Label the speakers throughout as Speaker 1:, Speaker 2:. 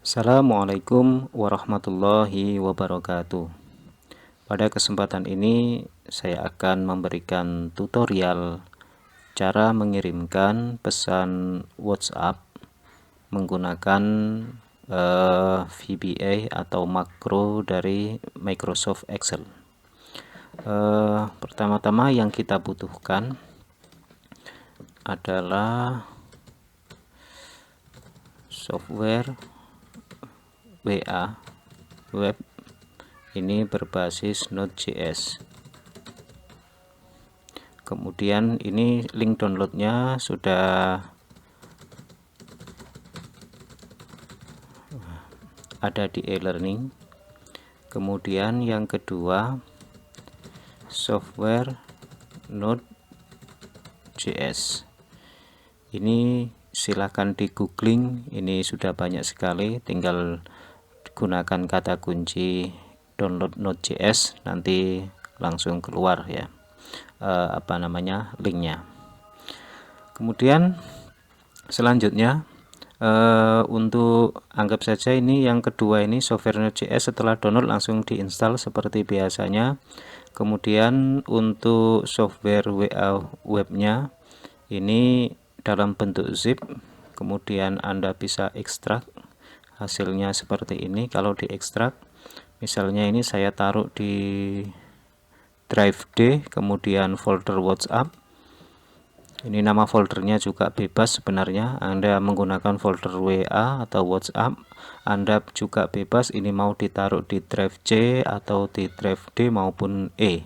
Speaker 1: Assalamualaikum warahmatullahi wabarakatuh. Pada kesempatan ini saya akan memberikan tutorial cara mengirimkan pesan WhatsApp menggunakan VBA atau makro dari Microsoft Excel. Pertama-tama yang kita butuhkan adalah software WA web ini berbasis Node.js. Kemudian ini link downloadnya sudah ada di e-learning. Kemudian yang kedua, software Node.js. Ini silakan di googling, ini sudah banyak sekali, tinggal gunakan kata kunci download Node.js, nanti langsung keluar ya linknya. Kemudian selanjutnya untuk anggap saja ini yang kedua, ini software Node.js setelah download langsung diinstal seperti biasanya. Kemudian untuk software WA webnya ini dalam bentuk zip, kemudian Anda bisa ekstrak hasilnya seperti ini. Kalau diekstrak, misalnya ini saya taruh di drive D, kemudian folder WhatsApp. Ini nama foldernya juga bebas sebenarnya, Anda menggunakan folder WA atau WhatsApp, Anda juga bebas ini mau ditaruh di drive C atau di drive D maupun E,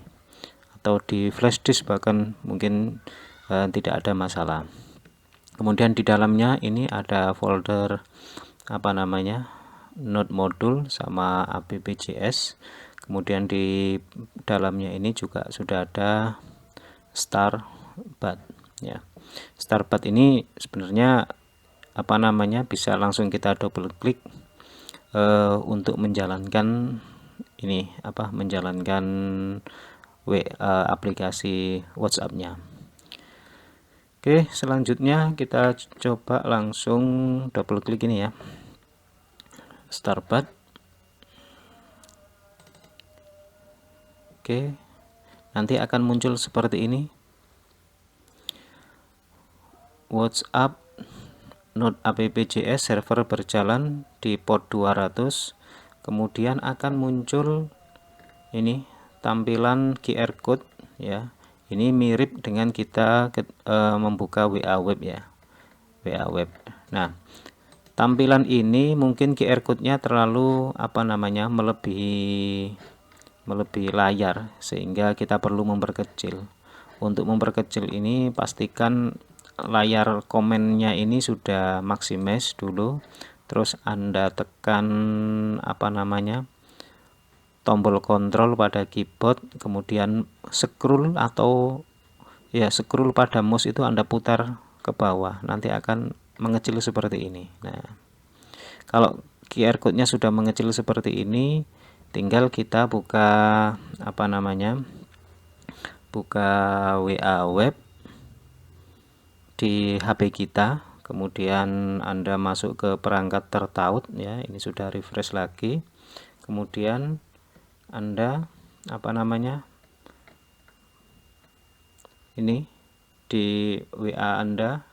Speaker 1: atau di flash disk bahkan mungkin tidak ada masalah. Kemudian di dalamnya ini ada folder Node modul sama app.js. Kemudian di dalamnya ini juga sudah ada Startpad ya. Startpad ini sebenarnya bisa langsung kita double klik untuk menjalankan ini menjalankan aplikasi WhatsApp-nya. Oke, selanjutnya kita coba langsung double klik ini ya, Startpad. Oke, nanti akan muncul seperti ini, WhatsApp Node app.js server berjalan di port 200. Kemudian akan muncul ini tampilan QR code ya. Ini mirip dengan kita membuka WA web ya, WA web. Nah, tampilan ini mungkin QR code-nya terlalu melebihi layar, sehingga kita perlu memperkecil. Untuk memperkecil ini pastikan layar komennya ini sudah maximize dulu, terus Anda tekan tombol kontrol pada keyboard, kemudian scroll pada mouse itu Anda putar ke bawah, nanti akan mengecil seperti ini. Nah, kalau QR code-nya sudah mengecil seperti ini, tinggal kita buka WA web di HP kita, kemudian Anda masuk ke perangkat tertaut ya, ini sudah refresh lagi. Kemudian Anda ini di WA Anda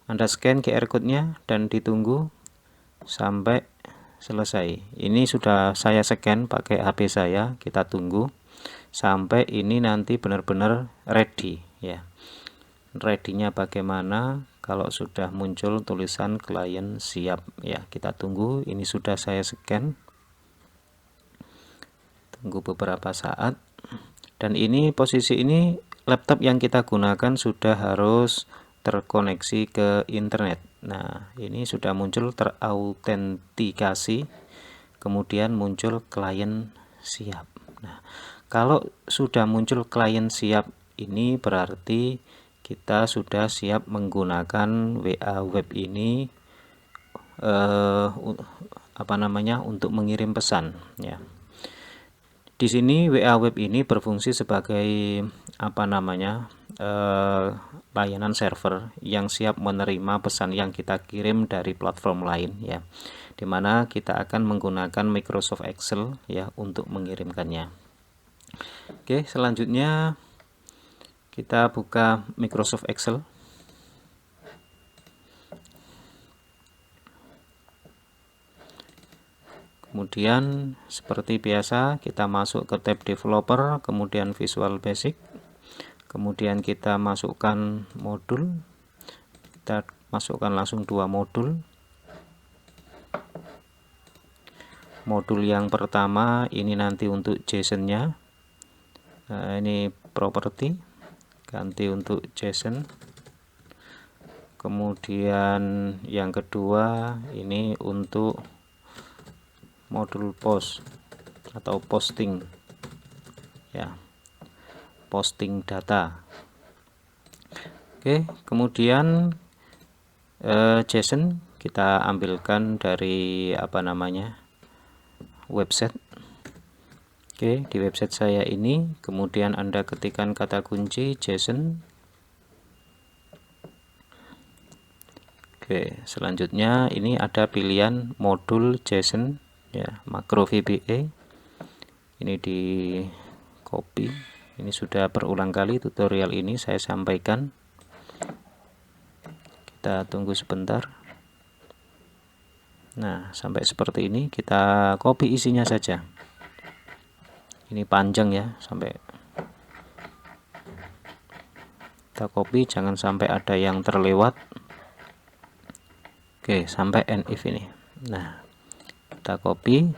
Speaker 1: scan QR code-nya dan ditunggu sampai selesai. Ini sudah saya scan pakai HP saya, kita tunggu sampai ini nanti benar-benar ready ya. Ready-nya bagaimana? Kalau sudah muncul tulisan klien siap ya, kita tunggu. Ini sudah saya scan, tunggu beberapa saat. Dan ini posisi ini laptop yang kita gunakan sudah harus terkoneksi ke internet. Nah, ini sudah muncul terautentikasi, kemudian muncul klien siap. Nah, kalau sudah muncul klien siap, ini berarti kita sudah siap menggunakan WA web ini untuk mengirim pesan ya. Di sini WA Web ini berfungsi sebagai apa namanya layanan server yang siap menerima pesan yang kita kirim dari platform lain ya, dimana kita akan menggunakan Microsoft Excel ya untuk mengirimkannya. Oke, selanjutnya kita buka Microsoft Excel. Kemudian seperti biasa kita masuk ke tab developer, kemudian Visual Basic, kemudian kita masukkan modul, kita masukkan langsung 2 modul. Modul yang pertama ini nanti untuk JSON-nya, ini properti, ganti untuk JSON. Kemudian yang kedua ini untuk modul post atau posting ya, posting data. Oke, kemudian JSON kita ambilkan dari apa namanya website. Oke, di website saya ini, kemudian Anda ketikkan kata kunci JSON. Oke, selanjutnya ini ada pilihan modul JSON ya, makro VBA. Ini di copy, ini sudah berulang kali tutorial ini saya sampaikan. Kita tunggu sebentar. Nah, sampai seperti ini, kita copy isinya saja. Ini panjang ya, sampai kita copy, jangan sampai ada yang terlewat. Oke, sampai end if ini. Nah, kita copy,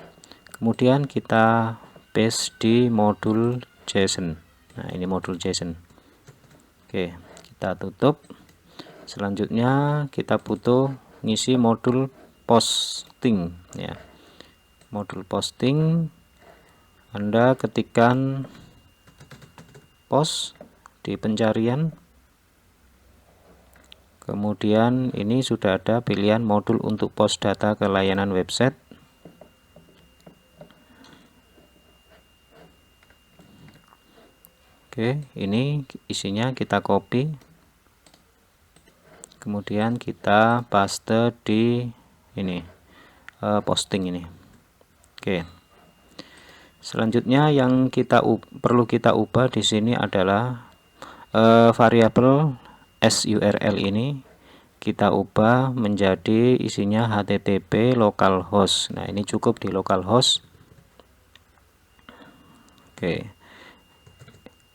Speaker 1: kemudian kita paste di modul JSON. Nah, ini modul JSON. Oke, kita tutup. Selanjutnya kita butuh ngisi modul posting ya. Modul posting, Anda ketikkan post di pencarian. Kemudian ini sudah ada pilihan modul untuk post data ke layanan website. Oke, ini isinya kita copy, kemudian kita paste di ini posting ini. Oke, selanjutnya yang perlu kita ubah di sini adalah variabel SURL ini kita ubah menjadi isinya HTTP localhost. Nah, ini cukup di localhost. Oke.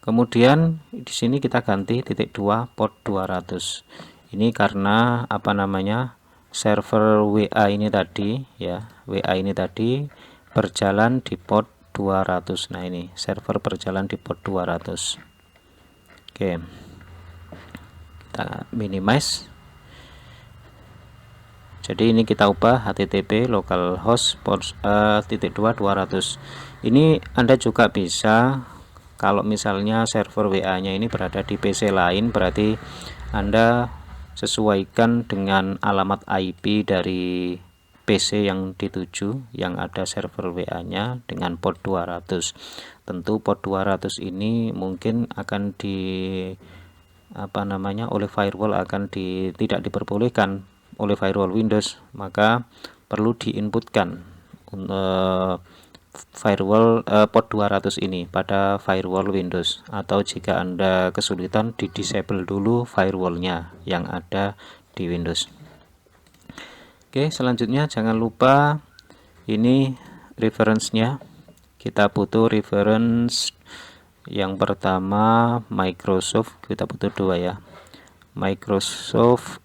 Speaker 1: Kemudian di sini kita ganti titik 2 port 200. Ini karena apa namanya? Server WA ini tadi ya, WA ini tadi berjalan di port 200. Nah, ini server berjalan di port 200. Oke. Kita minimize. Jadi ini kita ubah HTTP localhost port titik 2 200. Ini Anda juga bisa, kalau misalnya server WA-nya ini berada di PC lain, berarti Anda sesuaikan dengan alamat IP dari PC yang dituju yang ada server WA-nya dengan port 200. Tentu port 200 ini mungkin akan oleh firewall akan tidak diperbolehkan oleh firewall Windows, maka perlu diinputkan firewall port 200 ini pada firewall Windows, atau jika Anda kesulitan di disable dulu firewallnya yang ada di Windows. Oke, selanjutnya jangan lupa ini reference-nya. Kita butuh reference yang pertama Microsoft, kita butuh 2 ya, Microsoft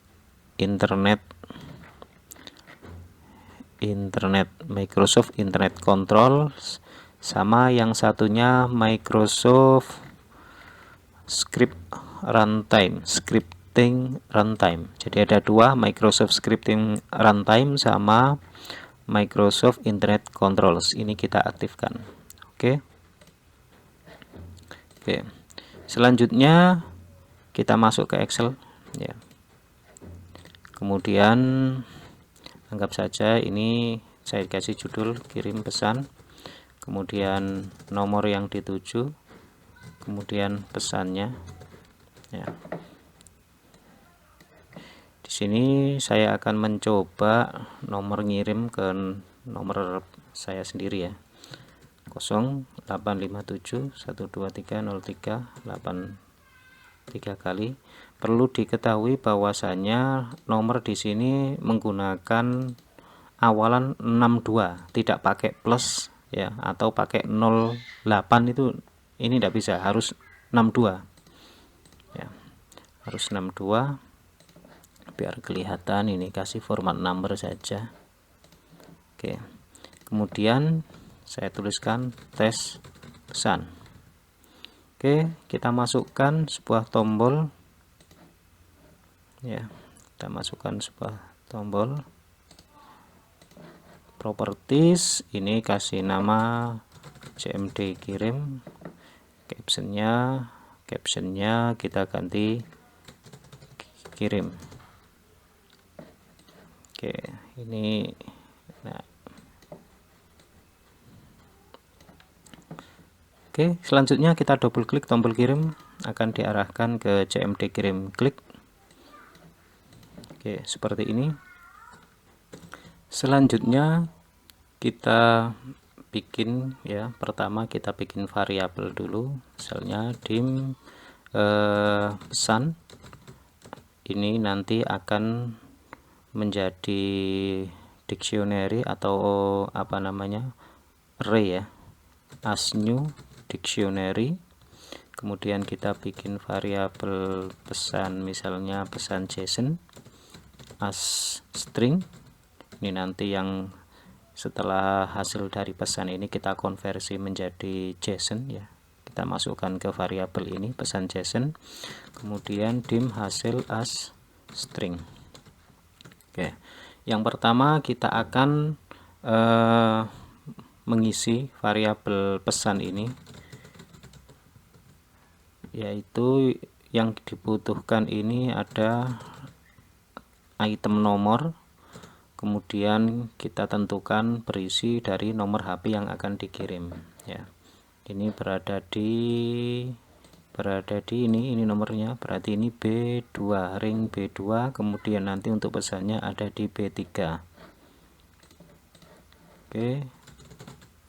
Speaker 1: Microsoft Internet Control, sama yang satunya Microsoft Scripting Runtime. Jadi ada 2, Microsoft Scripting Runtime sama Microsoft Internet Controls. Ini kita aktifkan. Oke. Selanjutnya kita masuk ke Excel ya. Kemudian anggap saja ini saya kasih judul kirim pesan. kemudian nomor yang dituju, kemudian pesannya ya. Di sini saya akan mencoba nomor ngirim ke nomor saya sendiri ya, 0857123038 kali. Perlu diketahui bahwasanya nomor di sini menggunakan awalan 62, tidak pakai plus ya, atau pakai 08 itu ini tidak bisa, harus 62 ya, harus 62. Biar kelihatan, ini kasih format number saja. Oke, kemudian saya tuliskan tes pesan. Oke, kita masukkan sebuah tombol ya, kita masukkan sebuah tombol properties, ini kasih nama CMD kirim, captionnya kita ganti kirim. Oke, ini nah. Oke, selanjutnya kita double klik tombol kirim, akan diarahkan ke CMD kirim. Klik. Oke, seperti ini. Selanjutnya kita bikin ya, pertama kita bikin variabel dulu, misalnya dim pesan. Ini nanti akan menjadi dictionary atau apa namanya, array ya, as new dictionary. Kemudian kita bikin variabel pesan, misalnya pesan JSON as string. Ini nanti yang setelah hasil dari pesan ini kita konversi menjadi JSON ya, kita masukkan ke variabel ini pesan JSON. Kemudian dim hasil as string. Oke, yang pertama kita akan mengisi variabel pesan ini, yaitu yang dibutuhkan ini ada item nomor, kemudian kita tentukan berisi dari nomor HP yang akan dikirim ya. Ini berada di ini nomornya, berarti ini B2, ring B2. Kemudian nanti untuk pesannya ada di B3. Oke,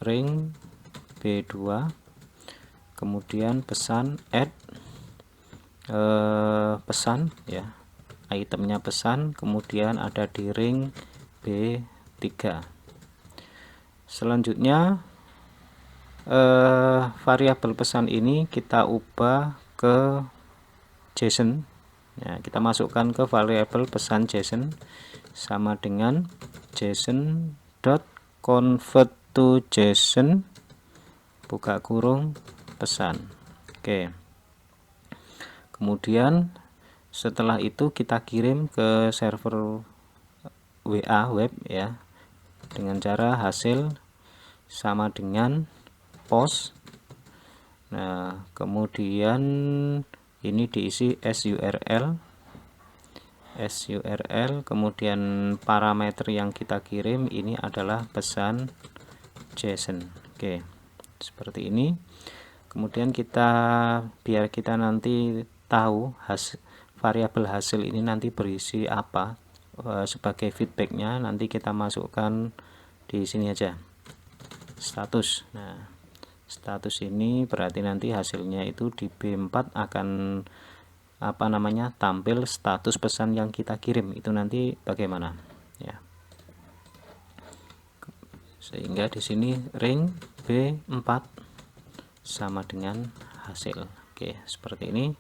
Speaker 1: ring B2, kemudian pesan add pesan ya, itemnya pesan, kemudian ada di ring B3. Selanjutnya variabel pesan ini kita ubah ke JSON ya, kita masukkan ke variabel pesan JSON sama dengan JSON.convert to JSON buka kurung pesan. Oke, kemudian setelah itu kita kirim ke server WA web ya, dengan cara hasil sama dengan post. Nah, kemudian ini diisi SURL, kemudian parameter yang kita kirim ini adalah pesan JSON. Oke, seperti ini. Kemudian biar kita nanti tahu variabel hasil ini nanti berisi apa, sebagai feedbacknya nanti kita masukkan di sini aja, status. Nah, status ini berarti nanti hasilnya itu di B4 akan apa namanya, tampil status pesan yang kita kirim itu nanti bagaimana ya. Sehingga di sini ring B4 sama dengan hasil. Oke, seperti ini.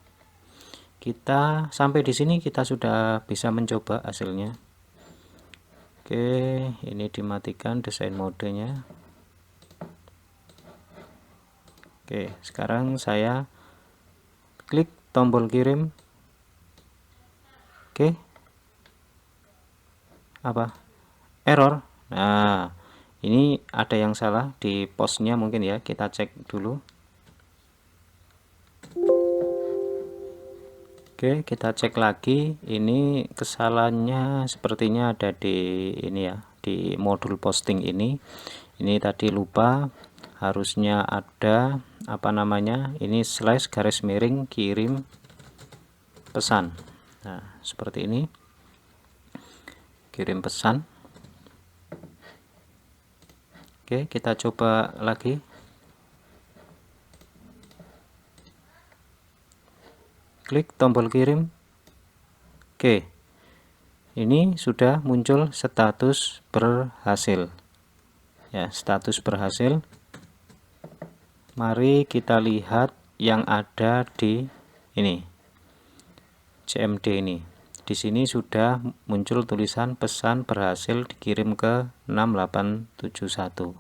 Speaker 1: Kita sampai di sini kita sudah bisa mencoba hasilnya. Oke, ini dimatikan desain modenya. Oke, sekarang saya klik tombol kirim. Oke, apa error? Nah, ini ada yang salah di postnya mungkin ya, kita cek dulu. Oke, kita cek lagi. Ini kesalahannya sepertinya ada di ini ya, di modul posting ini. Ini tadi lupa harusnya ada apa namanya, ini slash garis miring kirim pesan. Nah, seperti ini, kirim pesan. Oke, kita coba lagi. Klik tombol kirim. Oke, ini sudah muncul status berhasil. Ya, status berhasil. Mari kita lihat yang ada di ini, CMD ini. Di sini sudah muncul tulisan pesan berhasil dikirim ke 6871.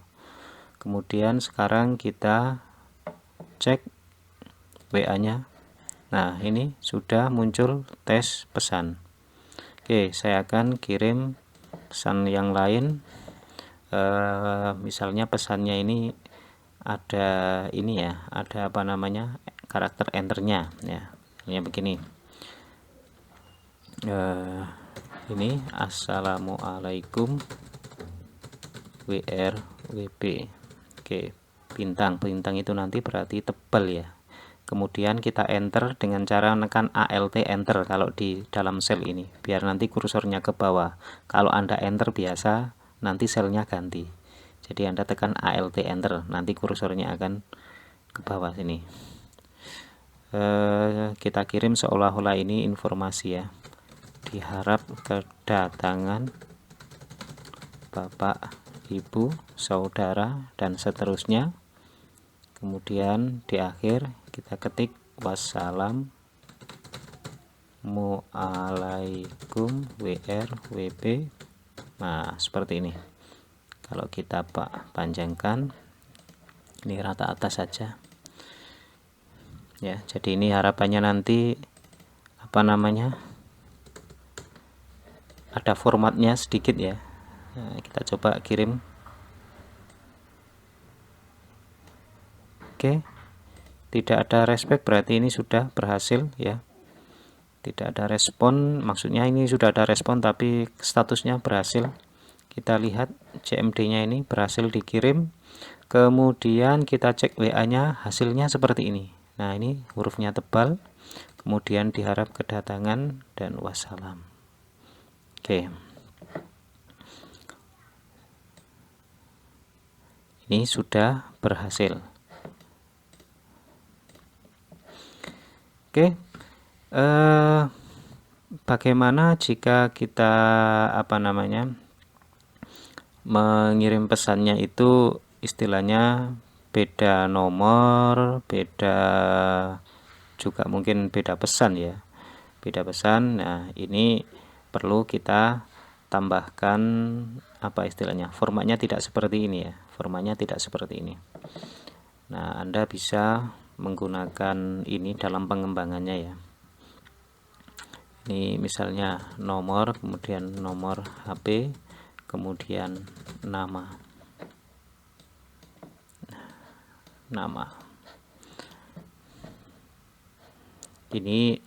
Speaker 1: Kemudian sekarang kita cek WA-nya. Nah, ini sudah muncul tes pesan. Oke, saya akan kirim pesan yang lain. Misalnya pesannya ini ada ini ya, ada apa namanya, karakter enternya ya. Misalnya begini. Ini assalamualaikum WRWB. Oke, bintang itu nanti berarti tebal ya. Kemudian kita enter dengan cara menekan ALT enter kalau di dalam sel ini, biar nanti kursornya ke bawah. Kalau Anda enter biasa, nanti selnya ganti. Jadi Anda tekan ALT enter, nanti kursornya akan ke bawah sini. Kita kirim seolah-olah ini informasi ya. Diharap kedatangan Bapak, Ibu, saudara, dan seterusnya. Kemudian di akhir kita ketik wassalamualaikum WRWB. Nah, seperti ini. Kalau kita panjangkan, ini rata atas saja ya. Jadi ini harapannya nanti apa namanya, ada formatnya sedikit ya. Nah, kita coba kirim. Oke, tidak ada respect, berarti ini sudah berhasil ya. Tidak ada respon, maksudnya ini sudah ada respon tapi statusnya berhasil. Kita lihat CMD-nya ini berhasil dikirim. Kemudian kita cek WA-nya, hasilnya seperti ini. Nah, ini hurufnya tebal. Kemudian diharap kedatangan dan wassalam. Oke. Ini sudah berhasil. Oke. Bagaimana jika kita apa namanya, mengirim pesannya itu istilahnya beda nomor, beda juga mungkin beda pesan ya, beda pesan. Nah, ini perlu kita tambahkan apa istilahnya, formatnya tidak seperti ini ya, formatnya tidak seperti ini. Nah, Anda bisa menggunakan ini dalam pengembangannya ya. Ini misalnya nomor, kemudian nomor HP, kemudian nama. Ini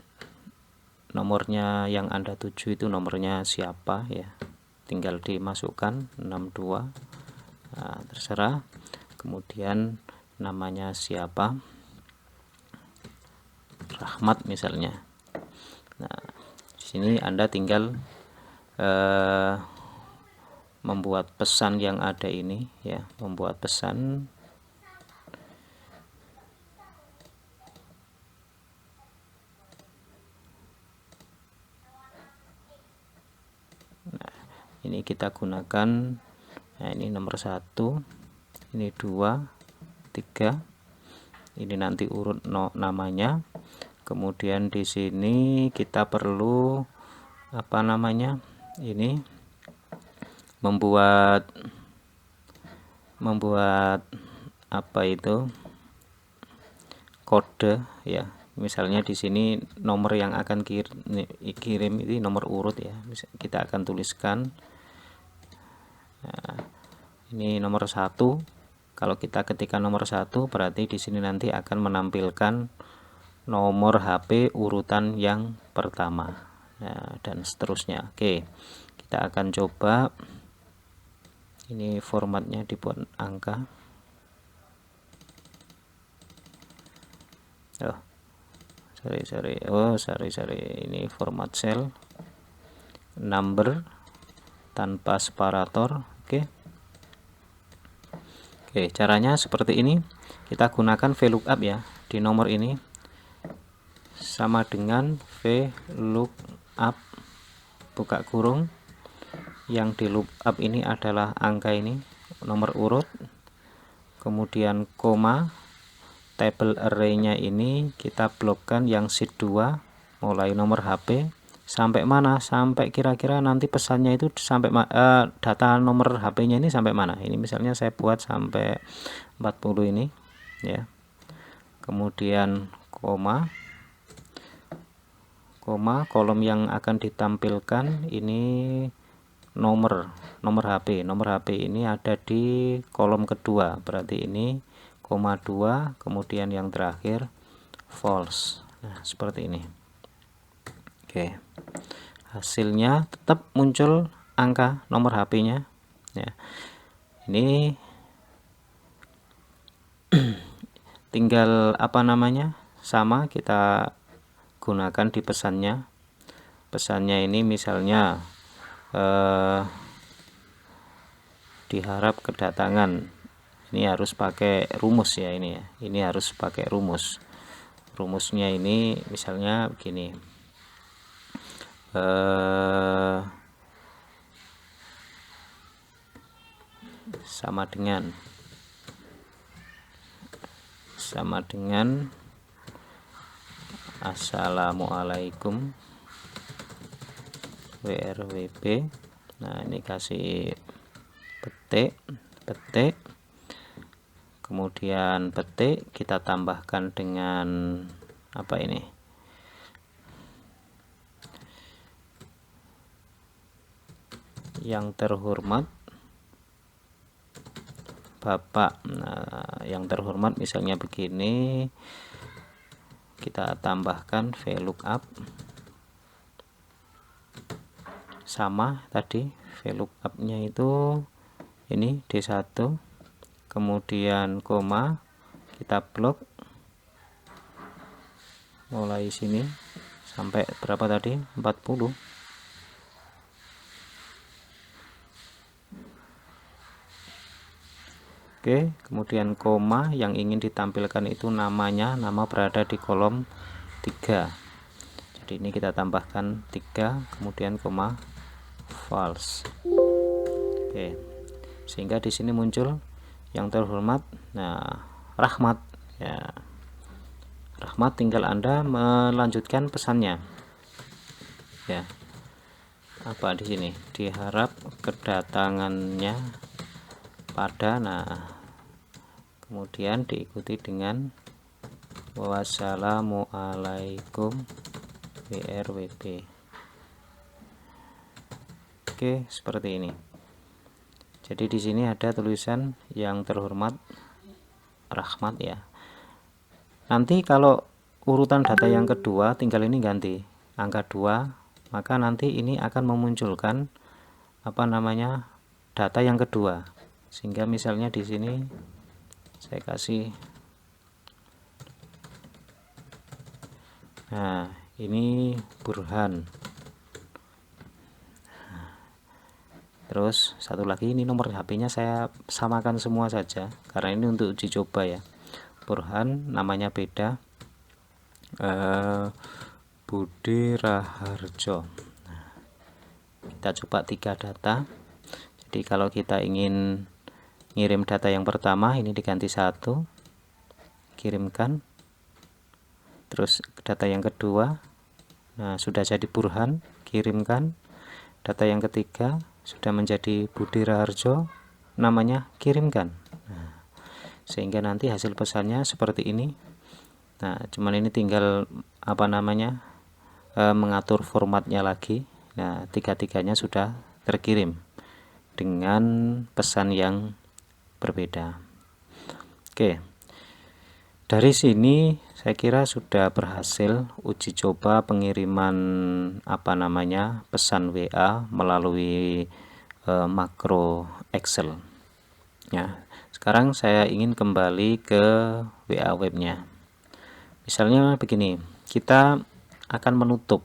Speaker 1: nomornya yang Anda tuju itu nomornya siapa ya, tinggal dimasukkan 62. Nah, terserah. Kemudian namanya siapa, Rahmat misalnya. Nah, di sini Anda tinggal membuat pesan yang ada ini ya, membuat pesan. Nah, ini kita gunakan. Nah, ini nomor 1, ini 2, 3. Ini nanti urut namanya. Kemudian di sini kita perlu apa namanya, ini membuat apa itu, kode ya. Misalnya di sini nomor yang akan kirim ini nomor urut ya, kita akan tuliskan. Nah, ini nomor 1. Kalau kita ketikkan nomor 1 berarti di sini nanti akan menampilkan nomor HP urutan yang pertama. Nah, dan seterusnya. Oke, kita akan coba. Ini formatnya dibuat angka. oh sorry, ini format cell number tanpa separator. Oke, caranya seperti ini. Kita gunakan VLOOKUP ya di nomor ini, sama dengan VLOOKUP buka kurung, yang di lookup ini adalah angka ini, nomor urut, kemudian koma, table array-nya ini kita blokkan yang sheet 2 mulai nomor HP sampai mana, sampai kira-kira nanti pesannya itu sampai data nomor HP-nya ini sampai mana. Ini misalnya saya buat sampai 40 ini ya. Kemudian koma, kolom yang akan ditampilkan ini nomor HP. Nomor HP ini ada di kolom kedua, berarti ini koma 2, kemudian yang terakhir false. Nah, seperti ini. Oke, hasilnya tetap muncul angka nomor HP-nya ya. Ini tinggal sama kita gunakan di pesannya. Pesannya ini misalnya diharap kedatangan, ini harus pakai rumus ya, ini harus pakai rumusnya ini misalnya begini, sama dengan assalamualaikum WRWB. Nah, ini kasih petik, kemudian petik kita tambahkan dengan apa ini, yang terhormat Bapak. Nah, yang terhormat misalnya begini, kita tambahkan VLOOKUP sama tadi, VLOOKUP-nya itu ini D1, kemudian koma, kita blok mulai sini sampai berapa tadi, 40. Oke, kemudian koma, yang ingin ditampilkan itu namanya, nama berada di kolom 3. Jadi ini kita tambahkan 3, kemudian koma, false. Oke, sehingga di sini muncul yang terhormat. Nah, Rahmat ya. Rahmat, tinggal Anda melanjutkan pesannya. Ya. Apa di sini? Diharap kedatangannya pada, nah kemudian diikuti dengan wassalamualaikum WRWB. Oke, seperti ini. Jadi di sini ada tulisan yang terhormat Rahmat ya. Nanti kalau urutan data yang kedua, tinggal ini ganti angka 2, maka nanti ini akan memunculkan data yang kedua. Sehingga misalnya di sini saya kasih, nah ini Burhan. Terus satu lagi, ini nomor HP-nya saya samakan semua saja karena ini untuk uji coba ya. Burhan, namanya beda, Budi Raharjo. Nah, kita coba 3 data. Jadi kalau kita ingin ngirim data yang pertama, ini diganti 1, kirimkan. Terus data yang kedua, nah sudah jadi Burhan, kirimkan. Data yang ketiga sudah menjadi Budi Raharjo, namanya, kirimkan. Nah, sehingga nanti hasil pesannya seperti ini. Nah, cuman ini tinggal mengatur formatnya lagi. Nah, tiga-tiganya sudah terkirim dengan pesan yang berbeda. Oke, dari sini saya kira sudah berhasil uji coba pengiriman pesan WA melalui makro Excel ya. Sekarang saya ingin kembali ke WA webnya. Misalnya begini, kita akan menutup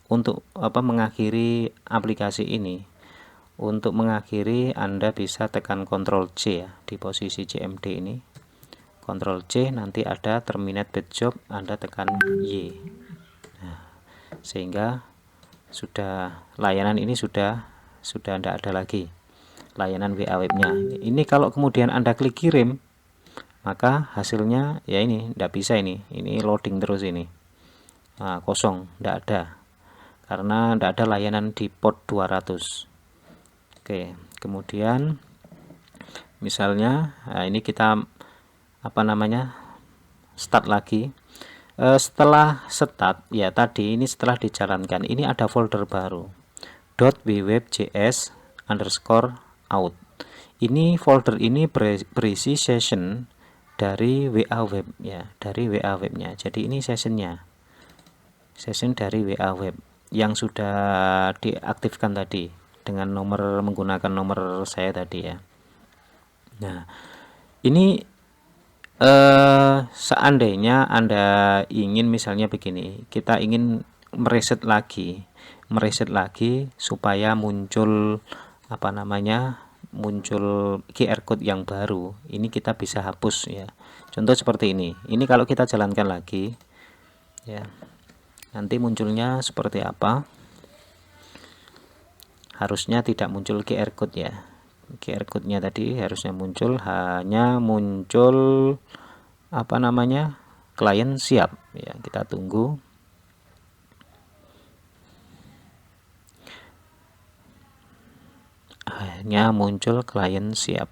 Speaker 1: untuk mengakhiri aplikasi ini. Untuk mengakhiri Anda bisa tekan Ctrl C ya di posisi CMD ini. Ctrl C, nanti ada terminate batch job, Anda tekan Y. Nah, sehingga sudah layanan ini sudah tidak ada lagi layanan WA webnya. Ini kalau kemudian Anda klik kirim, maka hasilnya ya ini tidak bisa, ini loading terus ini. Nah, kosong, tidak ada, karena tidak ada layanan di port 200. Oke, kemudian misalnya ini kita start lagi. Setelah start ya tadi, ini setelah dijalankan, ini ada folder baru .www.js_out. Ini folder ini berisi session dari WA web ya, dari WA webnya. Jadi ini session dari WA web yang sudah diaktifkan tadi dengan menggunakan nomor saya tadi ya. Nah, ini seandainya Anda ingin, misalnya begini, kita ingin mereset lagi supaya muncul muncul QR code yang baru. Ini kita bisa hapus ya. Contoh seperti ini. Ini kalau kita jalankan lagi ya, nanti munculnya seperti apa? Harusnya tidak muncul QR code ya. QR code-nya tadi harusnya muncul, hanya muncul klien siap ya. Kita tunggu. Hanya muncul klien siap.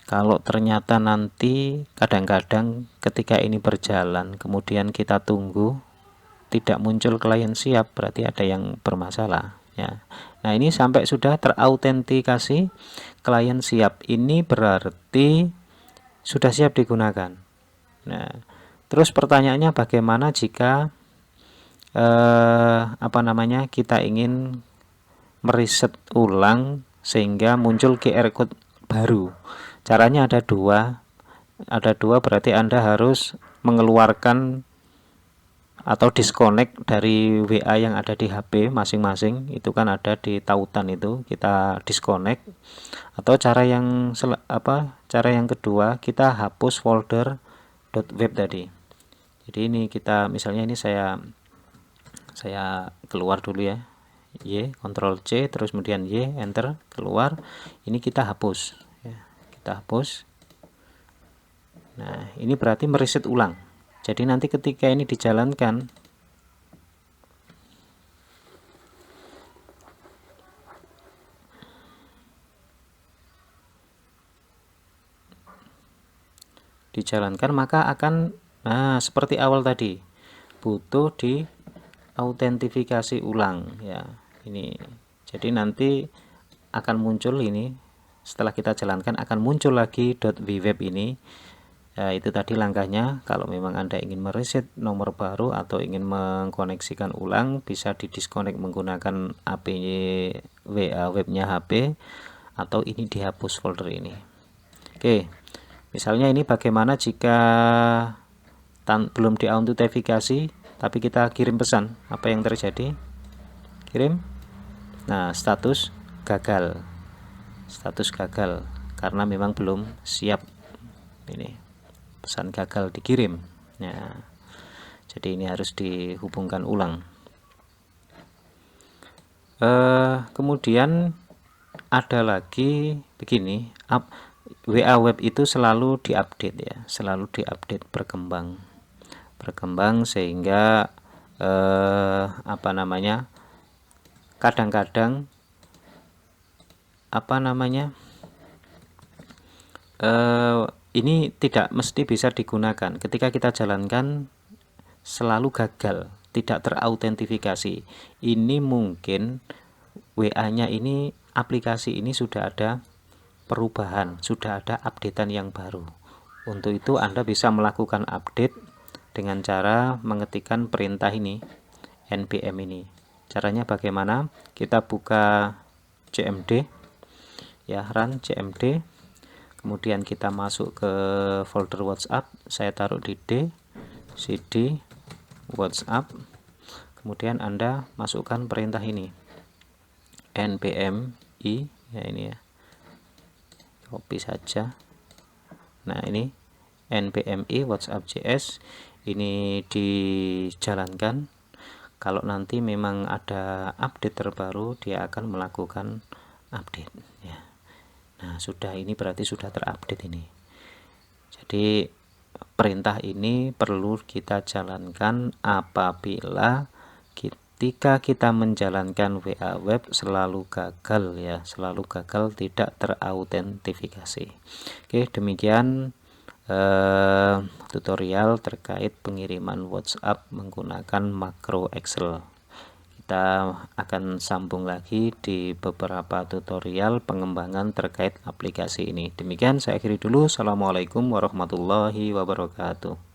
Speaker 1: Kalau ternyata nanti kadang-kadang ketika ini berjalan kemudian kita tunggu tidak muncul klien siap, berarti ada yang bermasalah ya. Nah, ini sampai sudah terautentikasi klien siap, ini berarti sudah siap digunakan. Nah, terus pertanyaannya bagaimana jika kita ingin mereset ulang sehingga muncul QR code baru? Caranya ada dua, berarti Anda harus mengeluarkan atau disconnect dari WA yang ada di HP masing-masing. Itu kan ada di tautan, itu kita disconnect. Atau cara yang kedua, kita hapus folder .web tadi. Jadi ini kita, misalnya ini saya keluar dulu ya, Y, Ctrl C, terus kemudian Y, enter, keluar. Ini kita hapus ya, kita hapus. Nah, ini berarti mereset ulang. Jadi nanti ketika ini dijalankan, maka akan seperti awal tadi, butuh di autentifikasi ulang ya. Ini jadi nanti akan muncul ini, setelah kita jalankan akan muncul lagi .www ini. Itu tadi langkahnya. Kalau memang Anda ingin mereset nomor baru atau ingin mengkoneksikan ulang, bisa didisconnect menggunakan API WA webnya HP, atau ini dihapus folder ini. Oke, misalnya ini bagaimana jika belum diautentifikasi tapi kita kirim pesan, apa yang terjadi? Kirim, nah status gagal karena memang belum siap. Ini pesan gagal dikirim. Nah, jadi ini harus dihubungkan ulang. Kemudian ada lagi begini, WA web itu selalu diupdate ya, berkembang sehingga kadang-kadang ini tidak mesti bisa digunakan. Ketika kita jalankan selalu gagal, tidak terautentifikasi. Ini mungkin WA-nya ini, aplikasi ini sudah ada perubahan, sudah ada updatean yang baru. Untuk itu Anda bisa melakukan update dengan cara mengetikkan perintah ini, npm ini. Caranya bagaimana? Kita buka cmd ya, run cmd. Kemudian kita masuk ke folder WhatsApp, saya taruh di D. cd WhatsApp, kemudian Anda masukkan perintah ini npmi ya, ini ya, copy saja. Nah ini npmi WhatsApp.js ini dijalankan. Kalau nanti memang ada update terbaru, dia akan melakukan update ya. Nah sudah, ini berarti sudah terupdate ini. Jadi perintah ini perlu kita jalankan apabila ketika kita menjalankan WA web selalu gagal ya, selalu gagal tidak terautentifikasi. Oke, demikian tutorial terkait pengiriman WhatsApp menggunakan makro Excel. Kita akan sambung lagi di beberapa tutorial pengembangan terkait aplikasi ini. Demikian saya akhiri dulu. Assalamualaikum warahmatullahi wabarakatuh.